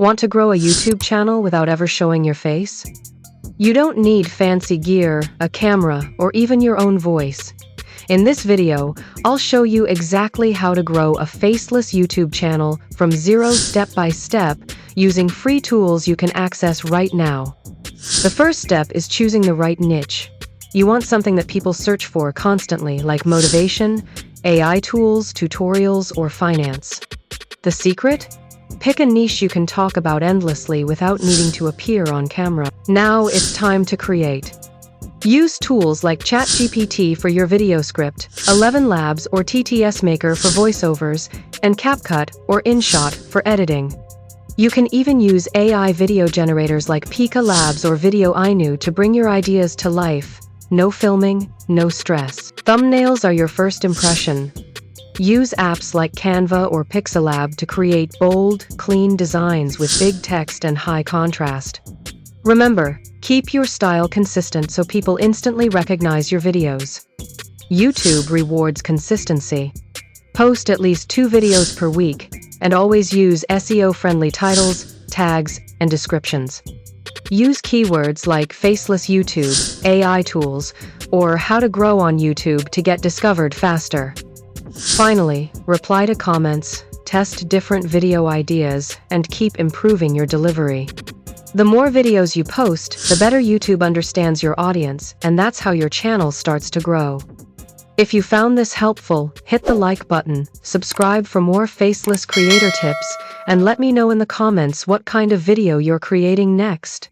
Want to grow a YouTube channel without ever showing your face? You don't need fancy gear, a camera, or even your own voice. In this video, I'll show you exactly how to grow a faceless YouTube channel from zero step by step using free tools you can access right now. The first step is choosing the right niche. You want something that people search for constantly, like motivation, AI tools, tutorials, or finance. The secret? Pick a niche you can talk about endlessly without needing to appear on camera. Now it's time to create. Use tools like ChatGPT for your video script, 11 Labs or TTS Maker for voiceovers, and CapCut or InShot for editing. You can even use AI video generators like Pika Labs or Video Inu to bring your ideas to life. No filming, no stress. Thumbnails are your first impression. Use apps like Canva or Pixelab to create bold, clean designs with big text and high contrast. Remember, keep your style consistent so people instantly recognize your videos. YouTube rewards consistency. Post at least 2 videos per week, and always use SEO-friendly titles, tags, and descriptions. Use keywords like Faceless YouTube, AI tools, or how to grow on YouTube to get discovered faster. Finally, reply to comments, test different video ideas, and keep improving your delivery. The more videos you post, the better YouTube understands your audience, and that's how your channel starts to grow. If you found this helpful, hit the like button, subscribe for more faceless creator tips, and let me know in the comments what kind of video you're creating next.